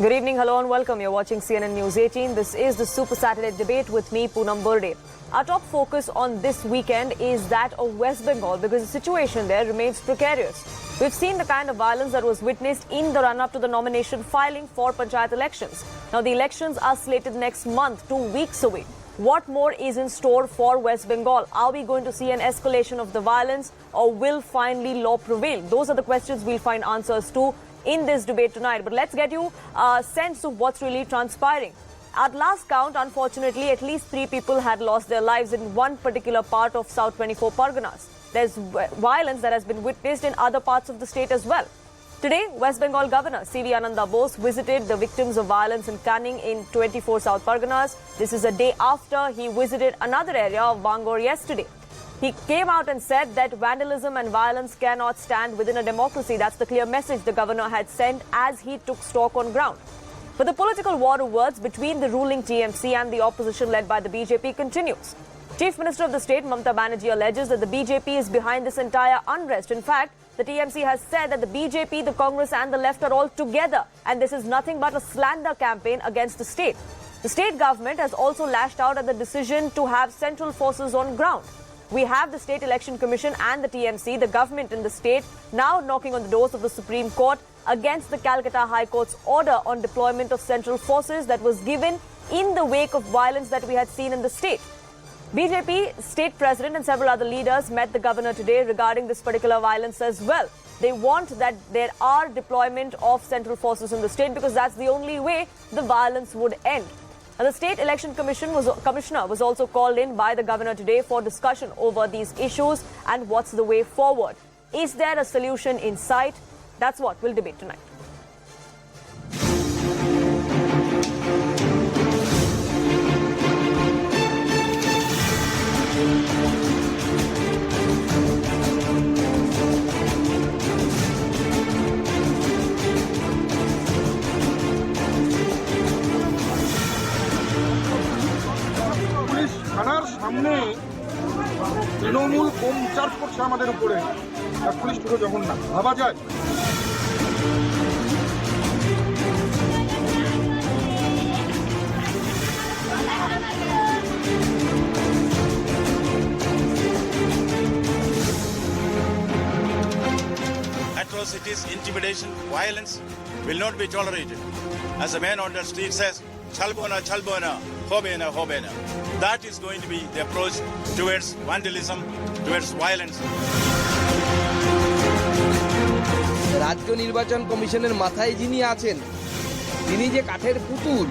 Good evening, hello and welcome. You're watching CNN News 18. This is the Super Saturday debate with me, Poonam Burde. Our top focus on this weekend is that of West Bengal because the situation there remains precarious. We've seen the kind of violence that was witnessed in the run-up to the nomination filing for Panchayat elections. Now, the elections are slated next month, 2 weeks away. What more is in store for West Bengal? Are we going to see an escalation of the violence or will finally law prevail? Those are the questions we'll find answers to in this debate tonight. But let's get you a sense of what's really transpiring. At last count, unfortunately, at least 3 people had lost their lives in one particular part of South 24 Parganas. There's violence that has been witnessed in other parts of the state as well. Today, West Bengal Governor C.V. Ananda Bose visited the victims of violence in Canning in 24 South Parganas. This is a day after he visited another area of Bangor yesterday. He came out and said that vandalism and violence cannot stand within a democracy. That's the clear message the governor had sent as he took stock on ground. But the political war of words between the ruling TMC and the opposition led by the BJP continues. Chief Minister of the state, Mamata Banerjee, alleges that the BJP is behind this entire unrest. In fact, the TMC has said that the BJP, the Congress and the left are all together, and this is nothing but a slander campaign against the state. The state government has also lashed out at the decision to have central forces on ground. We have the State Election Commission and the TMC, the government in the state, now knocking on the doors of the Supreme Court against the Calcutta High Court's order on deployment of central forces that was given in the wake of violence that we had seen in the state. BJP state president and several other leaders met the governor today regarding this particular violence as well. They want that there are deployment of central forces in the state because that's the only way the violence would end. And the State Election Commissioner was also called in by the governor today for discussion over these issues and what's the way forward. Is there a solution in sight? That's what we'll debate tonight. থানার সামনে Trinamool bomb charge করছে আমাদের উপরে, আর police ঢুকে যখন না ভাবা যায়। Atrocities, intimidation, violence will not be tolerated. As the man on the street says, chalbona, chalbona, hobena, hobena. That is going to be the approach towards vandalism, towards violence. রাজ্য নির্বাচন কমিশনের মাথায় যিনি আছেন তিনি যে কাঠের পুতুল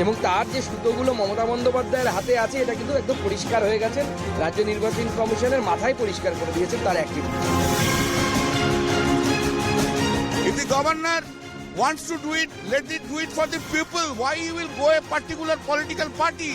এবং তার যে সুতোগুলো মমতা বন্দ্যোপাধ্যায়ের হাতে আছে এটা কিন্তু একদম পরিষ্কার হয়ে গেছে। রাজ্য নির্বাচন কমিশনের মাথায় পরিষ্কার করে দিয়েছেন তার activity. If the governor wants to do it, let it do it for the people. Why he will go a particular political party?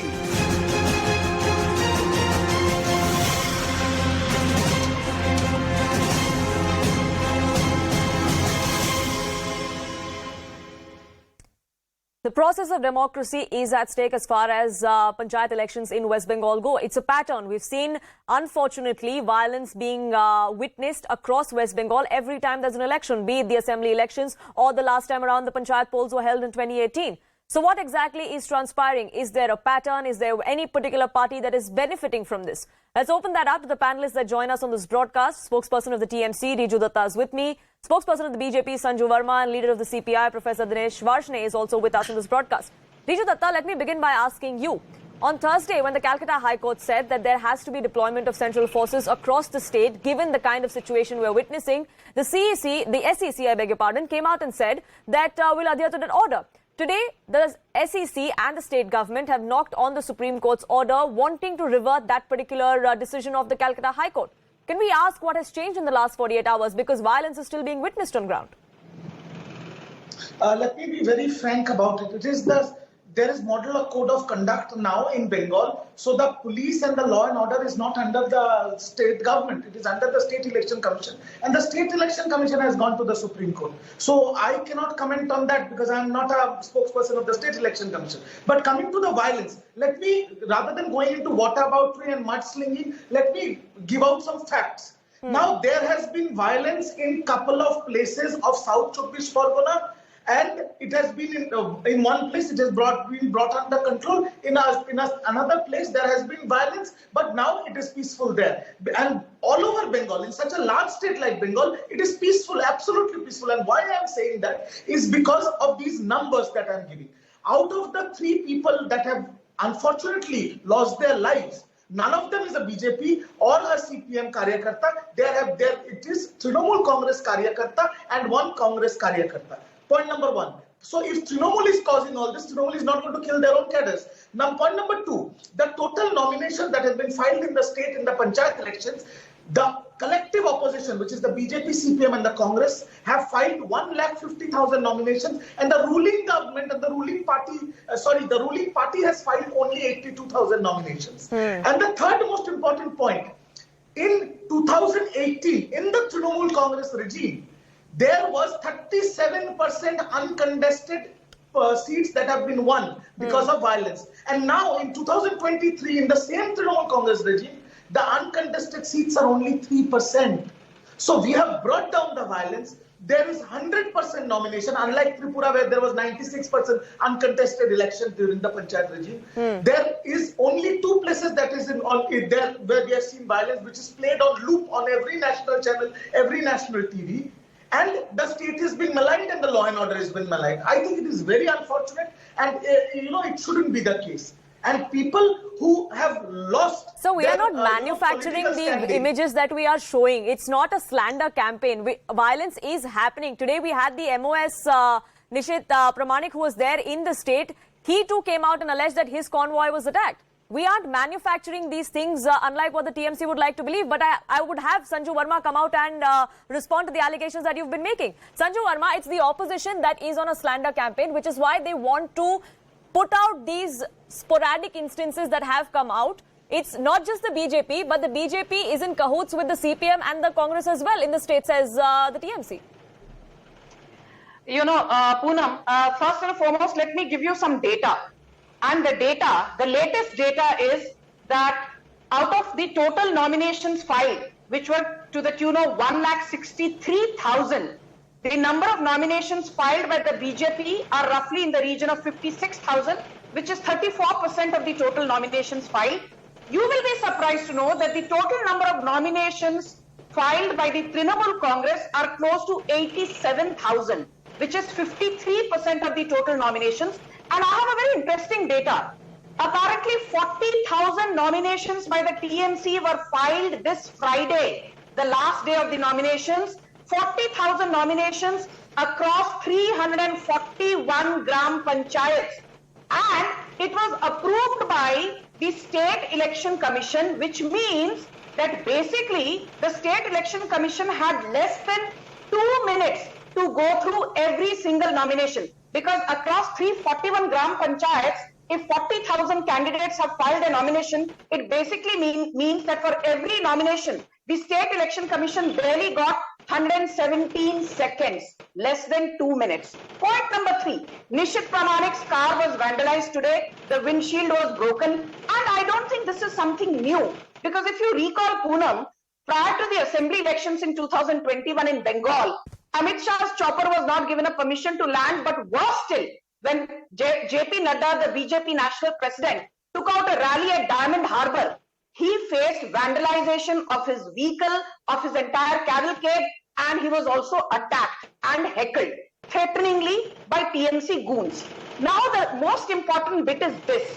The process of democracy is at stake as far as Panchayat elections in West Bengal go. It's a pattern. We've seen, unfortunately, violence being witnessed across West Bengal every time there's an election, be it the assembly elections or the last time around the Panchayat polls were held in 2018. So what exactly is transpiring? Is there a pattern? Is there any particular party that is benefiting from this? Let's open that up to the panelists that join us on this broadcast. Spokesperson of the TMC, Riju Datta, is with me. Spokesperson of the BJP, Sanju Verma, and leader of the CPI, Professor Dinesh Varshney, is also with us in this broadcast. Riju Datta, let me begin by asking you. On Thursday, when the Calcutta High Court said that there has to be deployment of central forces across the state, given the kind of situation we're witnessing, the SEC, I beg your pardon, came out and said that we'll adhere to that order. Today, the SEC and the state government have knocked on the Supreme Court's order wanting to revert that particular decision of the Calcutta High Court. Can we ask what has changed in the last 48 hours because violence is still being witnessed on ground? Let me be very frank about it. There is modular code of conduct now in Bengal. So the police and the law and order is not under the state government. It is under the State Election Commission. And the State Election Commission has gone to the Supreme Court. So I cannot comment on that because I am not a spokesperson of the State Election Commission. But coming to the violence, let me, rather than going into whataboutery and mudslinging, let me give out some facts. Now, there has been violence in couple of places of South 24 Pargana and it has been in one place it has been brought under control. In another place there has been violence, but now it is peaceful there. And all over Bengal, in such a large state like Bengal, it is peaceful, absolutely peaceful. And why I am saying that is because of these numbers that I am giving. Out of the 3 people that have unfortunately lost their lives, none of them is a BJP or a CPM Karyakarta. It is Trinamool Congress Karyakarta and 1 Congress Karyakarta. Point number 1. So if Trinamool is causing all this, Trinamool is not going to kill their own cadres. Now, point number 2, the total nomination that has been filed in the state in the Panchayat elections, the collective opposition, which is the BJP, CPM and the Congress, have filed 150,000 nominations, and the ruling government and the ruling party has filed only 82,000 nominations. And the third most important point, in 2018, in the Trinamool Congress regime, there was 37% uncontested seats that have been won because of violence. And now in 2023, in the same Trinamool Congress regime, the uncontested seats are only 3%. So we have brought down the violence. There is 100% nomination, unlike Tripura where there was 96% uncontested election during the Panchayat regime. There is only 2 places that is there where we have seen violence, which is played on loop on every national channel, every national TV. And the state has been maligned and the law and order has been maligned. I think it is very unfortunate, and it shouldn't be the case. And people who have lost... So we are not manufacturing the images that we are showing. It's not a slander campaign. Violence is happening. Today we had the MOS Nishit Pramanik, who was there in the state. He too came out and alleged that his convoy was attacked. We aren't manufacturing these things unlike what the TMC would like to believe. But I would have Sanju Verma come out and respond to the allegations that you've been making. Sanju Verma, it's the opposition that is on a slander campaign, which is why they want to put out these sporadic instances that have come out. It's not just the BJP, but the BJP is in cahoots with the CPM and the Congress as well in the state, says the TMC. Poonam, first and foremost, let me give you some data. And the latest data is that out of the total nominations filed, which were to the tune of 1,63,000, the number of nominations filed by the BJP are roughly in the region of 56,000, which is 34% of the total nominations filed. You will be surprised to know that the total number of nominations filed by the Trinamool Congress are close to 87,000, which is 53% of the total nominations. And I have a very interesting data. Apparently 40,000 nominations by the TMC were filed this Friday, the last day of the nominations. 40,000 nominations across 341 Gram Panchayats. And it was approved by the State Election Commission, which means that basically the State Election Commission had less than 2 minutes to go through every single nomination. Because across 341 Gram Panchayats, if 40,000 candidates have filed a nomination, it basically means that for every nomination, the State Election Commission barely got 117 seconds, less than 2 minutes. Point number 3, Nishit Pramanik's car was vandalized today. The windshield was broken. And I don't think this is something new. Because if you recall, Poonam, prior to the assembly elections in 2021 in Bengal, Amit Shah's chopper was not given a permission to land, but worse still, when JP Nadda, the BJP national president, took out a rally at Diamond Harbour, he faced vandalization of his vehicle, of his entire cavalcade, and he was also attacked and heckled, threateningly by TMC goons. Now the most important bit is this,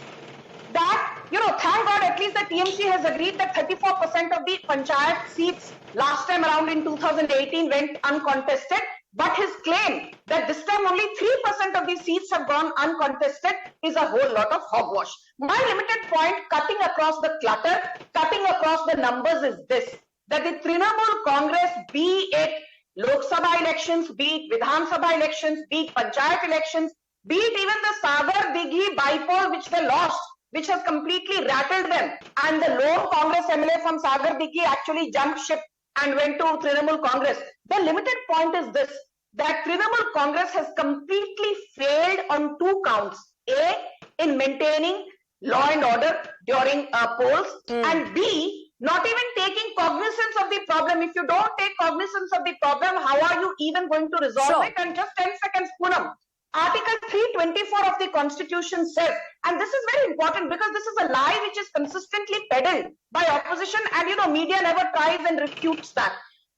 that, thank God at least the TMC has agreed that 34% of the Panchayat seats last time around in 2018 went uncontested. But his claim that this time only 3% of the seats have gone uncontested is a whole lot of hogwash. My limited point, cutting across the clutter, cutting across the numbers, is this, that the Trinamool Congress, be it Lok Sabha elections, be it Vidhan Sabha elections, be it Panchayat elections, be it even the Sagar Dighi bypoll which they lost, which has completely rattled them, and the lone Congress MLA from Sagar Dighi actually jumped ship and went to Trinamool Congress. The limited point is this, that Trinamool Congress has completely failed on 2 counts. A, in maintaining law and order during polls, and B, not even taking cognizance of the problem. If you don't take cognizance of the problem, how are you even going to resolve it? And just 10 seconds, Poonam. Article 324 of the Constitution says, and this is very important because this is a lie which is consistently peddled by opposition, and media never tries and refutes that.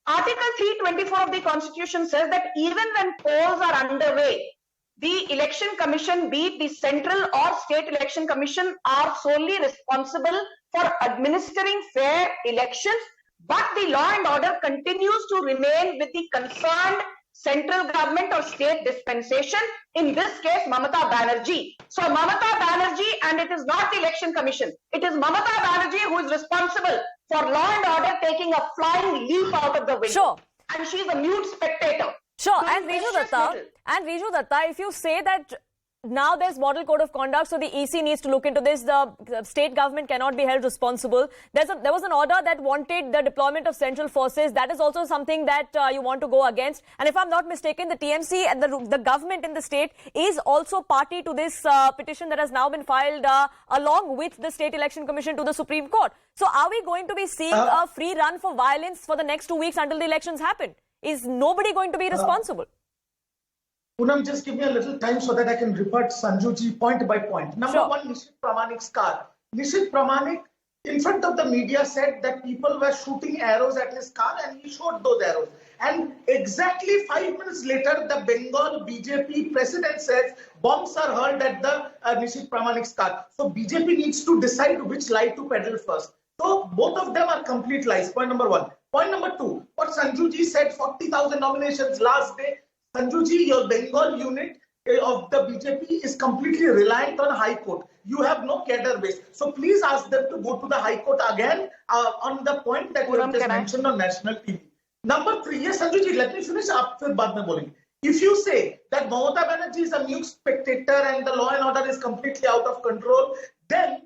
Article 324 of the Constitution says that even when polls are underway, the Election Commission, be it the Central or State Election Commission, are solely responsible for administering fair elections, but the law and order continues to remain with the concerned central government or state dispensation, in this case Mamata Banerjee. So Mamata Banerjee, and it is not the Election Commission, it is Mamata Banerjee who is responsible for law and order taking a flying leap out of the window. Sure. And she is a mute spectator. Sure, So and Riju Datta, if you say that now there's model code of conduct, so the EC needs to look into this, the state government cannot be held responsible. There was an order that wanted the deployment of central forces. That is also something that you want to go against. And if I'm not mistaken, the TMC and the government in the state is also party to this petition that has now been filed along with the State Election Commission to the Supreme Court. So are we going to be seeing a free run for violence for the next 2 weeks until the elections happen? Is nobody going to be responsible? Poonam, just give me a little time so that I can report Sanjuji point by point. Number one, Nishit Pramanik's car. Nishit Pramanik, in front of the media, said that people were shooting arrows at his car and he shot those arrows. And exactly 5 minutes later, the Bengal BJP president says bombs are hurled at the Nishit Pramanik's car. So BJP needs to decide which lie to peddle first. So both of them are complete lies. Point number one. Point number two, what Sanjuji said, 40,000 nominations last day. Sanjuji, your Bengal unit of the BJP is completely reliant on High Court. You have no cadre base. So please ask them to go to the High Court again on the point that you have just mentioned on national TV. Number three, yes, Sanjuji, let me finish up with baad mein bolenge. If you say that Mamata Banerjee is a mute spectator and the law and order is completely out of control, then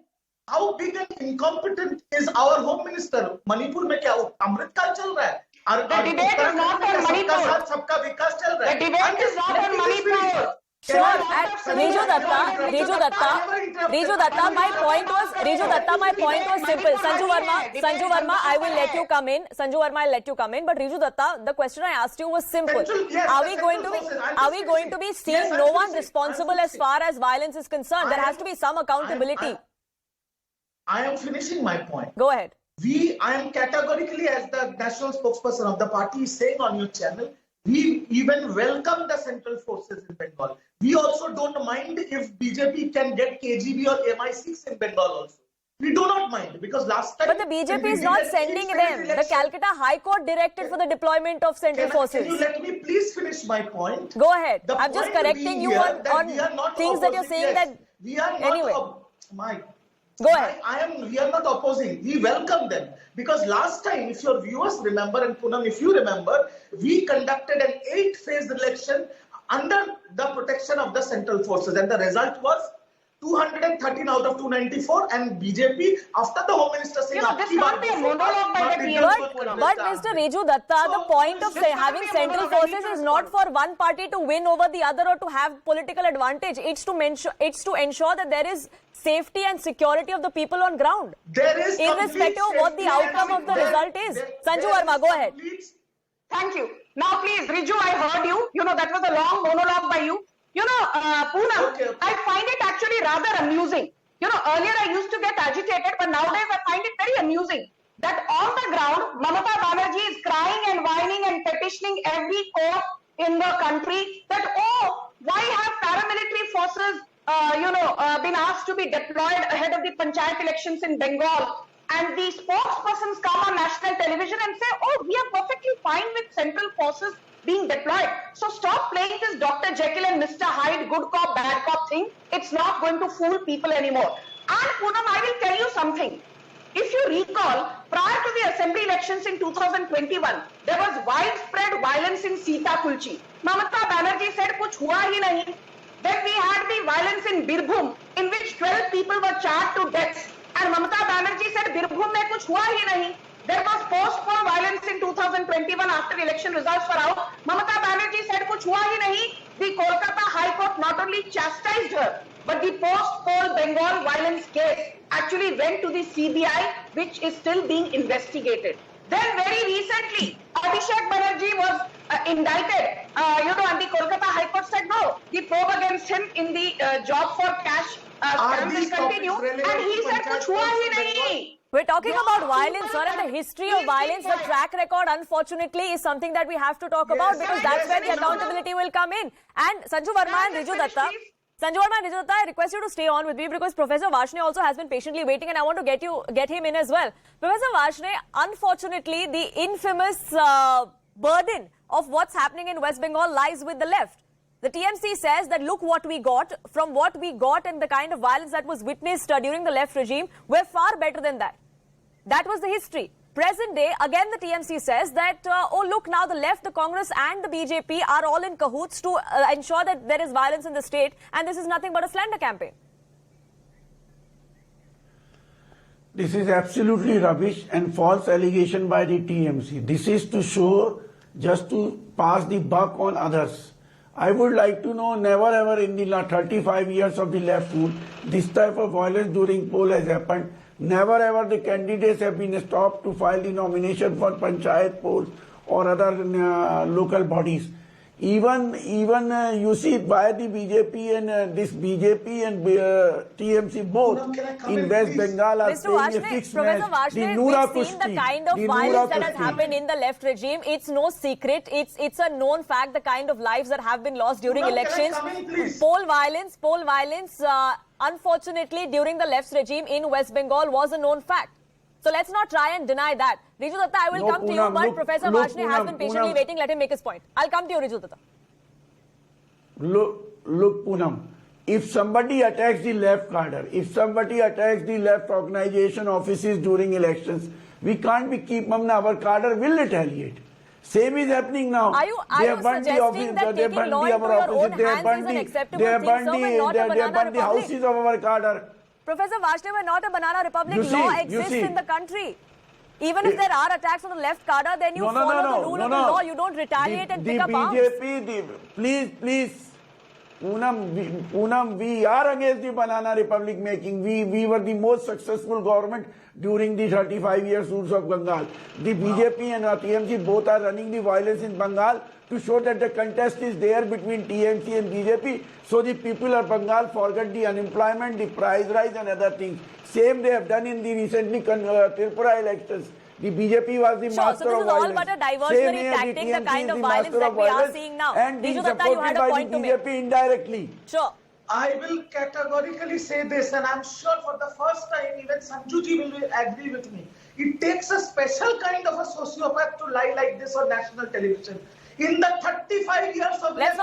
how big and incompetent is our Home Minister? Manipur mein kya amritkal chal raha hai? The debate is not on Manipur. The debate is not on Manipur. Sure, Riju Datta, my point was simple. Sanju Verma, I will let you come in. I'll let you come in. But Riju Datta, the question I asked you was simple. Are we going to be seeing no one responsible as far as violence is concerned? There has to be some accountability. I am finishing my point. Go ahead. I am categorically, as the national spokesperson of the party is saying on your channel, we even welcome the central forces in Bengal. We also don't mind if BJP can get KGB or MI6 in Bengal also. We do not mind because last time... But the BJP is not sending them. The Calcutta High Court directed for the deployment of central forces. Can you let me please finish my point? Go ahead. I'm just correcting you on things that you're saying that... We are not... Go ahead. We are not opposing. We welcome them. Because last time, if your viewers remember, and Poonam, if you remember, we conducted an 8-phase election under the protection of the central forces. And the result was 213 out of 294, and BJP, after the Home Minister saying... this can't be a monologue by the PM. But Mr. Riju Datta, the point of having central forces is not for one party to win over the other or to have political advantage. It's to ensure that there is safety and security of the people on ground. There is irrespective of what the outcome of the result is. Sanju Verma, go ahead. Thank you. Now please, Riju, I heard you. That was a long monologue by you. Poonam, I find it actually rather amusing. Earlier I used to get agitated, but nowadays I find it very amusing that on the ground, Mamata Banerjee is crying and whining and petitioning every court in the country that, why have paramilitary forces, been asked to be deployed ahead of the Panchayat elections in Bengal? And the spokespersons come on national television and say, we are perfectly fine with central forces being deployed. So stop playing this Dr. Jekyll and Mr. Hyde, good cop, bad cop thing. It's not going to fool people anymore. And Poonam, I will tell you something. If you recall, prior to the assembly elections in 2021, there was widespread violence in Sita Kulchi. Mamata Banerjee said, kuch hua hi nahi. Then we had the violence in Birbhum, in which 12 people were charged to death. And Mamata Banerjee said, Birbhum mein kuch hua hi nahi. There was post-poll violence in 2021 after election results were out. Mamata Banerjee said, kuch hua hi nahi. The Kolkata High Court not only chastised her, but the post-poll Bengal violence case actually went to the CBI, which is still being investigated. Then very recently, Abhishek Banerjee was indicted, and the Kolkata High Court said, no, the probe against him in the job for cash scam will continue. And he said, "Kuch hua hi nahi." We're talking about violence, sir, and the history of violence. The track record, unfortunately, is something that we have to talk about because that's where the accountability will come in. And Sanju Verma and Riju Datta, I request you to stay on with me because Professor Varshney also has been patiently waiting, and I want to get him in as well. Professor Varshney, unfortunately, the infamous burden of what's happening in West Bengal lies with the left. The TMC says that look what we got, from what we got and the kind of violence that was witnessed during the left regime, we're far better than that. That was the history. Present day, again the TMC says that, oh look, now the left, the Congress and the BJP are all in cahoots to ensure that there is violence in the state, and this is nothing but a slander campaign. This is absolutely rubbish and false allegation by the TMC. This is to show, just to pass the buck on others. I would like to know, never ever in the 35 years of the left rule, this type of violence during poll has happened. Never ever the candidates have been stopped to file the nomination for Panchayat polls or other local bodies. Even you see by the BJP and this BJP and TMC both in West Bengal are paying a fixed match. We've seen the kind of violence that has happened in the left regime. It's no secret. It's a known fact, the kind of lives that have been lost during elections. Poll violence, unfortunately, during the left's regime in West Bengal was a known fact. So let's not try and deny that. Riju Datta, I will come to you, but Professor Varshney has been patiently waiting. Let him make his point. I'll come to you, Riju Datta. Look, Poonam, if somebody attacks the left cadre, if somebody attacks the left organization offices during elections, we can't be keep our cadre will retaliate. Same is happening now. Are you suggesting that taking law into your own hands is an acceptable thing, sir, when not a banana republic? The houses of our cadre. Professor Varshney, we're not a banana republic. Law exists in the country. Even if there are attacks on the left cadre, then you follow the rule of the law. You don't retaliate and pick up arms. Please, Poonam, we are against the banana republic making. We were the most successful government during the 35 years rules of Bengal. The BJP and TMC both are running the violence in Bengal to show that the contest is there between TMC and BJP. So the people of Bengal forget the unemployment, the price rise and other things. Same they have done in the recently Tripura elections. The BJP was the master of violence. So this is all but a diversionary tactic, the kind of violence that we are seeing now. And Riju Datta, you had a point to make. BJP indirectly. Sure. I will categorically say this, and I'm sure for the first time even Sanjuji will agree with me. It takes a special kind of a sociopath to lie like this on national television. In the 35 years of let's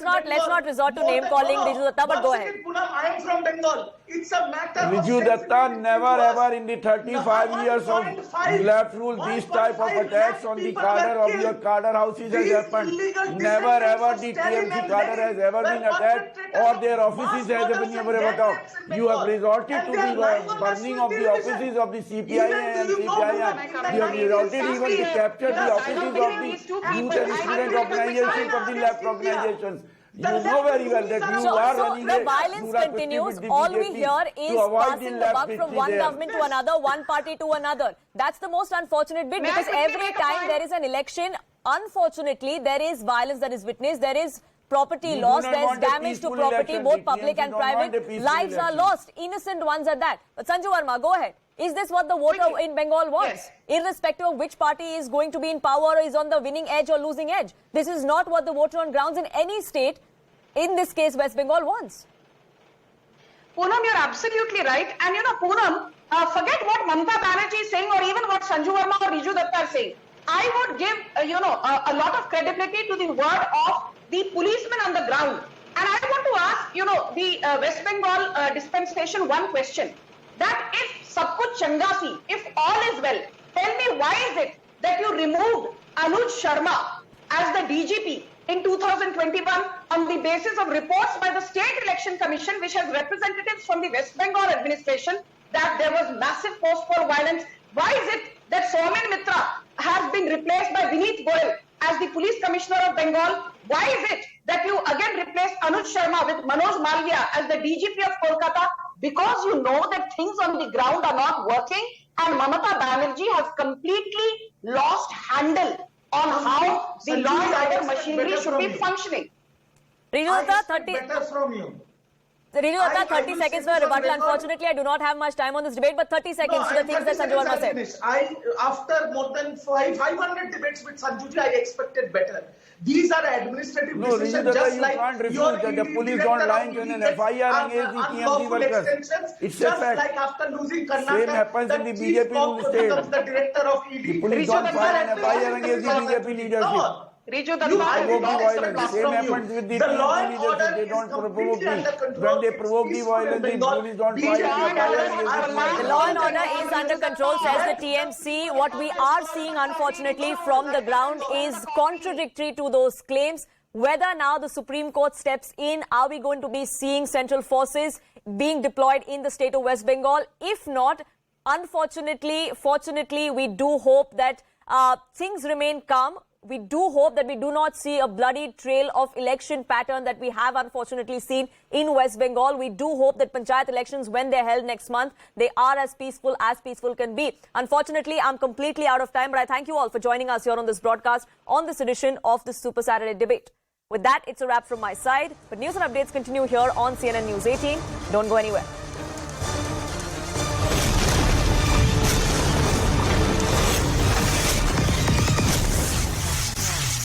not resort to name calling, Riju Datta, but go ahead. I am from Bengal. It's a matter Riju Datta, never ever in the 35 years of left rule these type of attacks on the cadre of your cadre houses has happened. Never ever the TMC cadre has ever been attacked or their offices has been ever attacked. You have resorted to the burning of the offices of the CPI and CPIM. You have resorted even to capture the offices of the youth and student organizations of the left organizations. You know very well that you are running the violence continues. All we hear is passing the buck from one government to another, one party to another. That's the most unfortunate bit because every time there is an election, unfortunately, there is violence that is witnessed. There is property loss, there's damage to property, both public and private. Lives are lost, innocent ones at that. But Sanju Verma, go ahead. Is this what the voter in Bengal wants? Yes. Irrespective of which party is going to be in power or is on the winning edge or losing edge. This is not what the voter on grounds in any state, in this case West Bengal, wants. Poonam, you're absolutely right. And you know, Poonam, forget what Mamata Banerjee is saying or even what Sanju Verma or Riju Datta are saying. I would give, a lot of credibility to the word of the policemen on the ground. And I want to ask, the West Bengal dispensation one question. That if sab kuch changa si, if all is well, tell me why is it that you removed Anuj Sharma as the DGP in 2021 on the basis of reports by the State Election Commission, which has representatives from the West Bengal administration, that there was massive post-poll violence. Why is it that Somen Mitra has been replaced by Vineet Goyal as the Police Commissioner of Bengal? Why is it that you again replaced Anuj Sharma with Manoj Malviya as the DGP of Kolkata? Because you know that things on the ground are not working and Mamata Banerjee has completely lost handle on how the law and order machinery should be functioning. Renudatta, I expect better from you. Renudatta, I 30 will seconds say for this on rebuttal. record. Unfortunately, I do not have much time on this debate, but 30 seconds to the things that Sanju Verma said. After more than 500 debates with Sanjuji, I expected better. These are administrative No, decisions, Renudatta, just you like can't refuse your that the ED police director don't line of in an ED FIR gets against the TMC unlawful workers. extensions, It's a just fact. like after losing Same Karnataka, happens in the chief BJP ruled cop state. becomes the director of ED. The police don't file an FIR against the BJP leadership. Riju, the You law I provoke did the not violence. expect this Same from you. happens with the The law and TMC leadership. order They is don't provoke completely under the control. when they It's provoke the peaceful in violence, the Bengal. police don't BJP file an FIR leaders against are the lying. The law and order is under control, says the TMC. What we are seeing, unfortunately, from the ground is contradictory to those claims. Whether now the Supreme Court steps in, are we going to be seeing central forces being deployed in the state of West Bengal? If not, unfortunately, fortunately, we do hope that things remain calm. We do hope that we do not see a bloody trail of election pattern that we have unfortunately seen in West Bengal. We do hope that Panchayat elections, when they're held next month, they are as peaceful can be. Unfortunately, I'm completely out of time, but I thank you all for joining us here on this broadcast on this edition of the Super Saturday Debate. With that, it's a wrap from my side. But news and updates continue here on CNN News 18. Don't go anywhere.